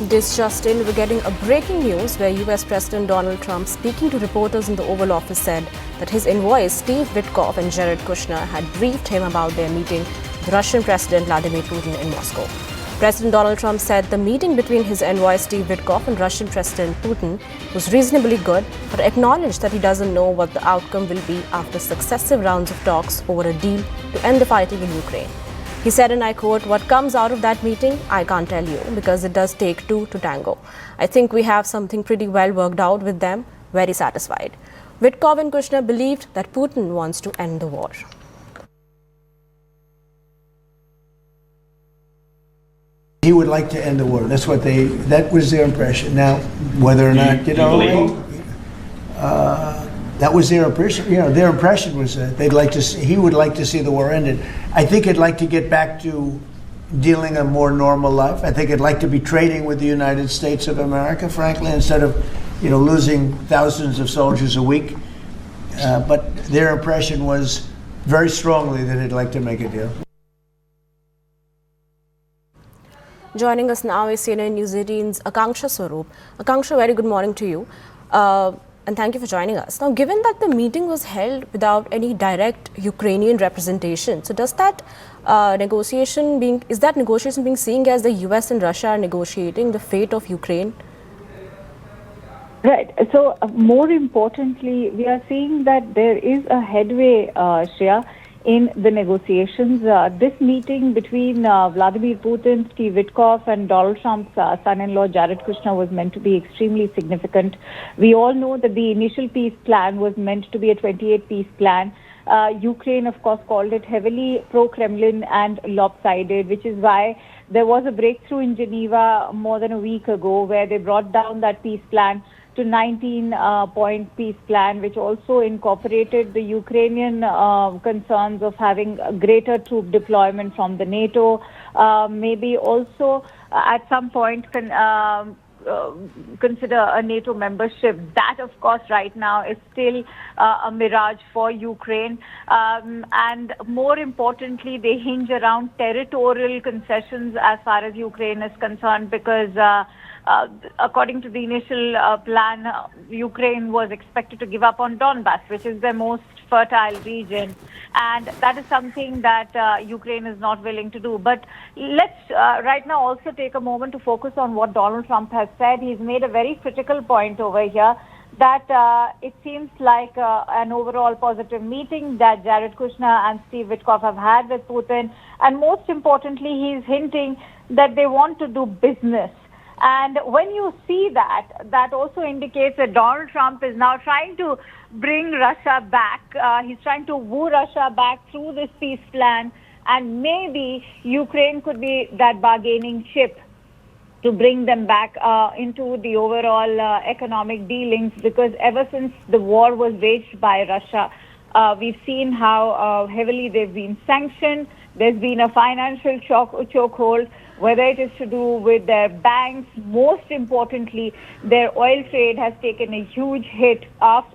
This just in, we're getting a breaking news where US President Donald Trump, speaking to reporters in the Oval Office, said that his envoys Steve Witkoff and Jared Kushner had briefed him about their meeting with Russian President Vladimir Putin in Moscow. President Donald Trump said the meeting between his envoy Steve Witkoff and Russian President Putin was reasonably good, but acknowledged that he doesn't know what the outcome will be after successive rounds of talks over a deal to end the fighting in Ukraine. He said, and I quote, "What comes out of that meeting, I can't tell you, because it does take two to tango. I think we have something pretty well worked out with them, very satisfied." Witkoff and Kushner believed that Putin wants to end the war. He would like to end the war. That was their impression. Now, whether or not, that was their impression. Their impression was that he would like to see the war ended. I think he'd like to get back to dealing a more normal life. I think he'd like to be trading with the United States of America, frankly, instead of, losing thousands of soldiers a week. But their impression was very strongly that he'd like to make a deal. Joining us now is CNN News 18's Akanksha Swaroop. Akanksha, very good morning to you. And thank you for joining us. Now, given that the meeting was held without any direct Ukrainian representation, so does that negotiation being seen as the US and Russia are negotiating the fate of Ukraine? Right. So more importantly, we are seeing that there is a headway, Shreya, in the negotiations. This meeting between Vladimir Putin, Steve Witkoff and Donald Trump's son-in-law Jared Kushner was meant to be extremely significant. We all know that the initial peace plan was meant to be a 28-piece plan. Ukraine, of course, called it heavily pro-Kremlin and lopsided, which is why there was a breakthrough in Geneva more than a week ago where they brought down that peace plan to 19-point peace plan, which also incorporated the Ukrainian concerns of having a greater troop deployment from the NATO, maybe also at some point consider a NATO membership. That, of course, right now is still a mirage for Ukraine. And more importantly, they hinge around territorial concessions as far as Ukraine is concerned, because according to the initial plan, Ukraine was expected to give up on Donbass, which is their most fertile region. And that is something that Ukraine is not willing to do. But let's right now also take a moment to focus on what Donald Trump has said. He's made a very critical point over here that it seems like an overall positive meeting that Jared Kushner and Steve Witkoff have had with Putin. And most importantly, he's hinting that they want to do business. And when you see that, that also indicates that Donald Trump is now trying to bring Russia back. He's trying to woo Russia back through this peace plan. And maybe Ukraine could be that bargaining chip to bring them back into the overall economic dealings, because ever since the war was waged by Russia, we've seen how heavily they've been sanctioned. There's been a financial chokehold, whether it is to do with their banks. Most importantly, their oil trade has taken a huge hit,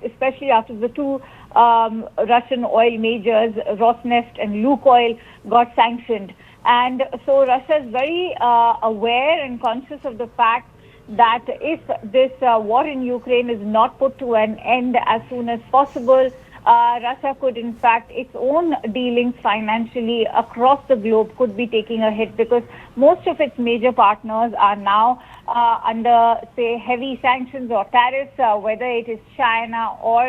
especially after the two Russian oil majors, Rosneft and Lukoil, got sanctioned. And so Russia is very aware and conscious of the fact that if this war in Ukraine is not put to an end as soon as possible, Russia could, in fact, its own dealings financially across the globe could be taking a hit, because most of its major partners are now under, say, heavy sanctions or tariffs, whether it is China or,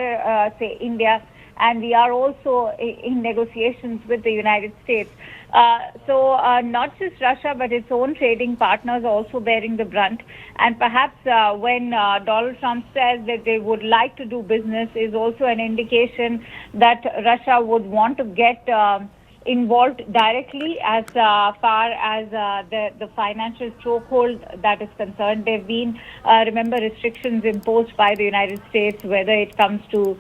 say, India. And we are also in negotiations with the United States. So not just Russia, but its own trading partners are also bearing the brunt. And perhaps when Donald Trump says that they would like to do business is also an indication that Russia would want to get involved directly as far as the financial chokehold that is concerned. There have been, remember, restrictions imposed by the United States, whether it comes to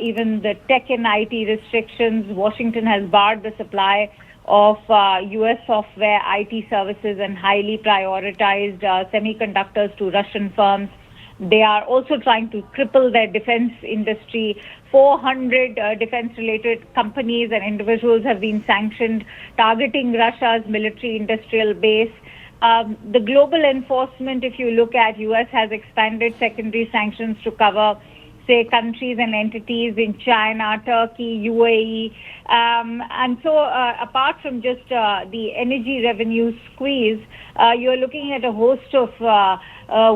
even the tech and IT restrictions. Washington has barred the supply of U.S. software, IT services, and highly prioritized semiconductors to Russian firms. They are also trying to cripple their defense industry. 400 defense-related companies and individuals have been sanctioned, targeting Russia's military-industrial base. The global enforcement, if you look at, U.S. has expanded secondary sanctions to cover, say, countries and entities in China, Turkey, UAE. And so apart from just the energy revenue squeeze, you're looking at a host of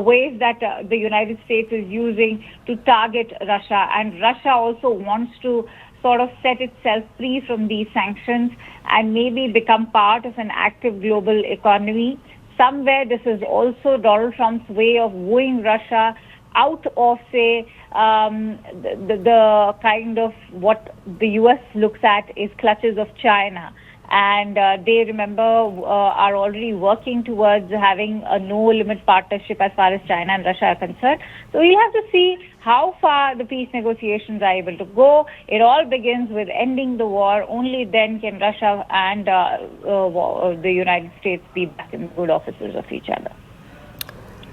ways that the United States is using to target Russia. And Russia also wants to sort of set itself free from these sanctions and maybe become part of an active global economy. Somewhere this is also Donald Trump's way of wooing Russia out of, say, the kind of what the U.S. looks at is clutches of China. And they, remember, are already working towards having a no-limit partnership as far as China and Russia are concerned. So we'll have to see how far the peace negotiations are able to go. It all begins with ending the war. Only then can Russia and the United States be back in good offices of each other.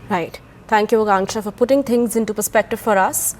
Right. Thank you, Akanksha, for putting things into perspective for us.